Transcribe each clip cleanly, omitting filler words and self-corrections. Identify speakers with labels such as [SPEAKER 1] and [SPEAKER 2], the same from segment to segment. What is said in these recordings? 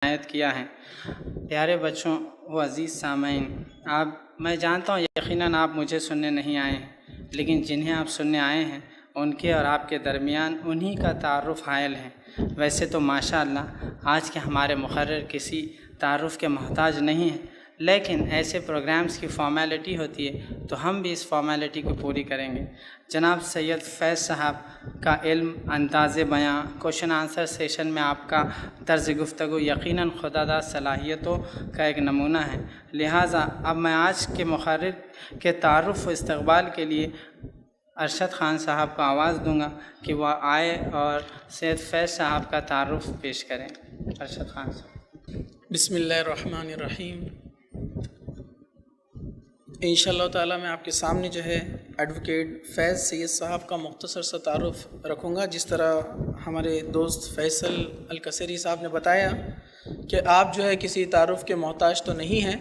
[SPEAKER 1] عنایت کیا ہے۔ پیارے بچوں و عزیز سامعین، میں جانتا ہوں یقیناً آپ مجھے سننے نہیں آئے ہیں، لیکن جنہیں آپ سننے آئے ہیں ان کے اور آپ کے درمیان انہی کا تعارف حائل ہے۔ ویسے تو ماشاءاللہ آج کے ہمارے مقرر کسی تعارف کے محتاج نہیں ہیں، لیکن ایسے پروگرامز کی فارمیلٹی ہوتی ہے تو ہم بھی اس فارمیلٹی کو پوری کریں گے۔ جناب سید فیض صاحب کا علم، انداز بیاں، کوشچن آنسر سیشن میں آپ کا طرز گفتگو یقیناً خداداد صلاحیتوں کا ایک نمونہ ہے۔ لہٰذا اب میں آج کے مقرر کے تعارف و استقبال کے لیے ارشد خان صاحب کو آواز دوں گا کہ وہ آئے اور سید فیض صاحب کا تعارف پیش کریں۔ ارشد خان صاحب۔
[SPEAKER 2] بسم اللہ الرحمن الرحیم۔ انشاءاللہ تعالیٰ میں آپ کے سامنے ایڈوکیٹ فیض سید صاحب کا مختصر سا تعارف رکھوں گا۔ جس طرح ہمارے دوست فیصل الکثری صاحب نے بتایا کہ آپ کسی تعارف کے محتاج تو نہیں ہیں،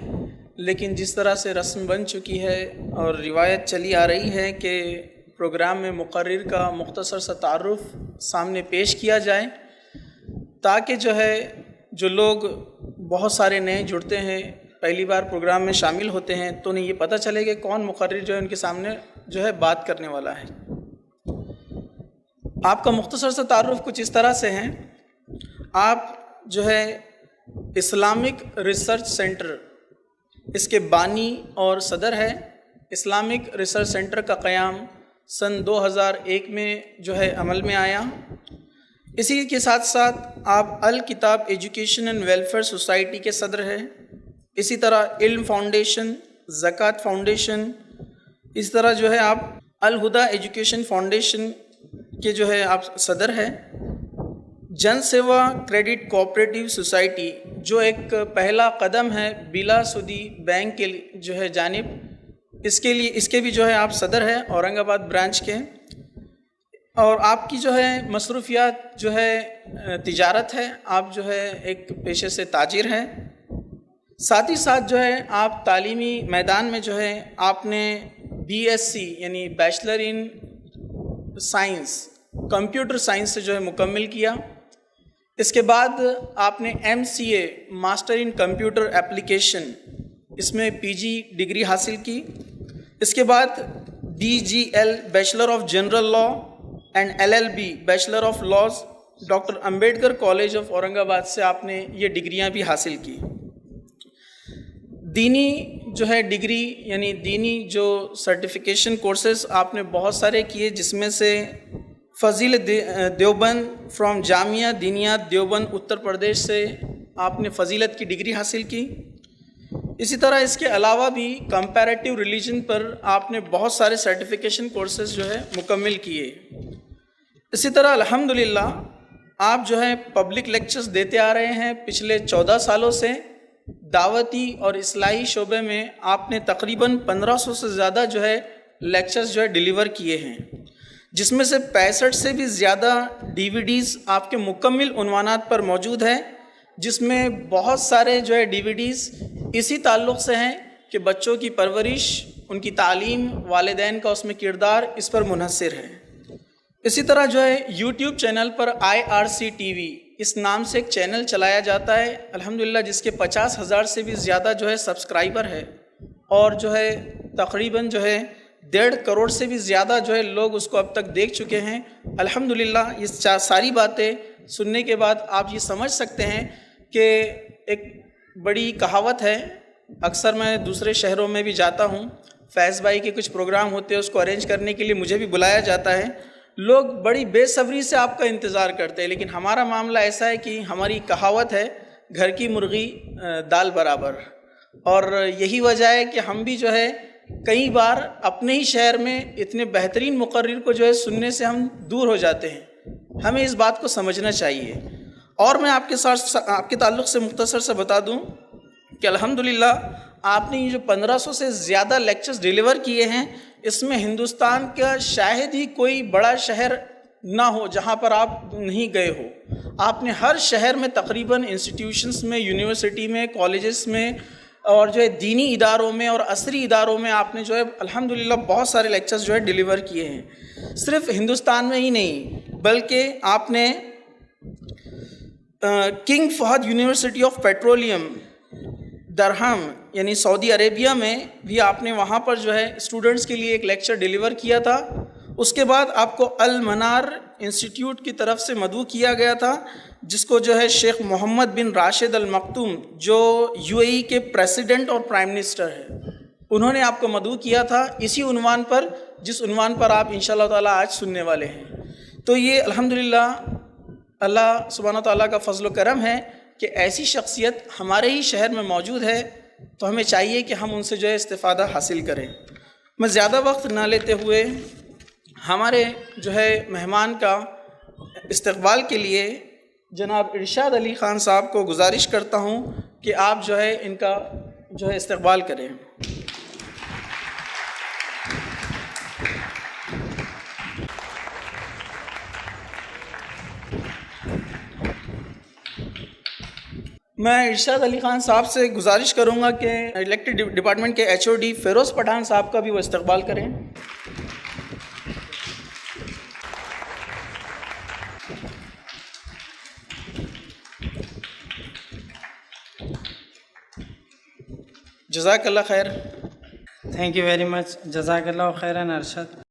[SPEAKER 2] لیکن جس طرح سے رسم بن چکی ہے اور روایت چلی آ رہی ہے کہ پروگرام میں مقرر کا مختصر سا تعارف سامنے پیش کیا جائے، تاکہ جو لوگ بہت سارے نئے جڑتے ہیں، پہلی بار پروگرام میں شامل ہوتے ہیں، تو انہیں یہ پتہ چلے کہ کون مقرر ان کے سامنے بات کرنے والا ہے۔ آپ کا مختصر سا تعارف کچھ اس طرح سے ہے۔ آپ اسلامک ریسرچ سینٹر، اس کے بانی اور صدر ہے۔ اسلامک ریسرچ سینٹر کا قیام سن 2001 میں عمل میں آیا۔ اسی کے ساتھ ساتھ آپ الکتاب ایجوکیشن اینڈ ویلفیئر سوسائٹی کے صدر ہیں۔ اسی طرح علم فاؤنڈیشن، زکوٰۃ فاؤنڈیشن، اس طرح آپ الہدا ایجوکیشن فاؤنڈیشن کے آپ صدر ہیں۔ جن سیوا کریڈٹ کوآپریٹیو سوسائٹی جو ایک پہلا قدم ہے بلا سودی بینک کے جانب، اس کے بھی آپ صدر ہیں اورنگ آباد برانچ کے۔ اور آپ کی مصروفیات تجارت ہے، آپ ایک پیشے سے تاجر ہیں۔ ساتھ ہی ساتھ آپ تعلیمی میدان میں آپ نے BSc یعنی bachelor in science, computer science سے مکمل کیا۔ اس کے بعد آپ نے MCA master in computer application, اس میں PG ڈگری حاصل کی۔ اس کے بعد BGL bachelor of general law and LLB bachelor of laws doctor Ambedkar college of Aurangabad سے آپ نے یہ ڈگریاں بھی حاصل کی۔ دینی ڈگری یعنی دینی سرٹیفیکیشن کورسز آپ نے بہت سارے کیے، جس میں سے فضیل دیوبند فرام جامعہ دینیات دیوبند اتر پردیش سے آپ نے فضیلت کی ڈگری حاصل کی۔ اسی طرح اس کے علاوہ بھی کمپیریٹیو ریلیجن پر آپ نے بہت سارے سرٹیفیکیشن کورسز مکمل کیے۔ اسی طرح الحمدللہ آپ پبلک لیکچرز دیتے آ رہے ہیں پچھلے 14 سالوں سے۔ دعوتی اور اصلاحی شعبے میں آپ نے تقریباً 1500 سے زیادہ لیکچرز ڈیلیور کیے ہیں، جس میں سے 65 سے بھی زیادہ DVDs آپ کے مکمل عنوانات پر موجود ہیں، جس میں بہت سارے DVDs اسی تعلق سے ہیں کہ بچوں کی پرورش، ان کی تعلیم، والدین کا اس میں کردار اس پر منحصر ہے۔ اسی طرح YouTube چینل پر IRC TV اس نام سے ایک چینل چلایا جاتا ہے الحمدللہ، جس کے 50,000 سے بھی زیادہ سبسکرائبر ہے، اور تقریباً 1.5 کروڑ سے بھی زیادہ لوگ اس کو اب تک دیکھ چکے ہیں الحمدللہ۔ یہ ساری باتیں سننے کے بعد آپ یہ سمجھ سکتے ہیں کہ ایک بڑی کہاوت ہے، اکثر میں دوسرے شہروں میں بھی جاتا ہوں، فیض بھائی کے کچھ پروگرام ہوتے ہیں، اس کو ارینج کرنے کے لیے مجھے بھی بلایا جاتا ہے۔ لوگ بڑی بے صبری سے آپ کا انتظار کرتے ہیں، لیکن ہمارا معاملہ ایسا ہے کہ ہماری کہاوت ہے گھر کی مرغی دال برابر، اور یہی وجہ ہے کہ ہم بھی کئی بار اپنے ہی شہر میں اتنے بہترین مقرر کو سننے سے ہم دور ہو جاتے ہیں۔ ہمیں اس بات کو سمجھنا چاہیے۔ اور میں آپ کے تعلق سے مختصر سے بتا دوں کہ الحمدللہ آپ نے یہ 1500 سے زیادہ لیکچرز ڈیلیور کیے ہیں، اس میں ہندوستان کا شاید ہی کوئی بڑا شہر نہ ہو جہاں پر آپ نہیں گئے ہو۔ آپ نے ہر شہر میں تقریباً انسٹیٹیوشنز میں، یونیورسٹی میں، کالجز میں، اور دینی اداروں میں اور عصری اداروں میں آپ نے الحمدللہ بہت سارے لیکچرز ڈیلیور کیے ہیں۔ صرف ہندوستان میں ہی نہیں، بلکہ آپ نے king Fahd university of petroleum درہم یعنی سعودی عربیہ میں بھی آپ نے وہاں پر جو ہے اسٹوڈنٹس کے لیے ایک لیکچر ڈیلیور کیا تھا. اس کے بعد آپ کو المنار انسٹیٹیوٹ کی طرف سے مدعو کیا گیا تھا, جس کو جو ہے شیخ محمد بن راشد المختوم جو UAE کے پریسیڈنٹ اور پرائم منسٹر ہے, انہوں نے آپ کو مدعو کیا تھا اسی عنوان پر جس عنوان پر آپ انشاءاللہ تعالیٰ آج سننے والے ہیں. تو یہ الحمدللہ اللہ سبحانہ و تعالیٰ کا فضل و کرم ہے کہ ایسی شخصیت ہمارے ہی شہر میں موجود ہے, تو ہمیں چاہیے کہ ہم ان سے جو ہے استفادہ حاصل کریں. میں زیادہ وقت نہ لیتے ہوئے ہمارے جو ہے مہمان کا استقبال کے لیے جناب ارشاد علی خان صاحب کو گزارش کرتا ہوں کہ آپ جو ہے ان کا جو ہے استقبال کریں. میں ارشاد علی خان صاحب سے گزارش کروں گا کہ الیکٹرک ڈپارٹمنٹ کے HOD فیروز پٹھان صاحب کا بھی وہ استقبال کریں. جزاک اللہ خیر.
[SPEAKER 1] Thank you very much. جزاک اللہ خیراً ارشد.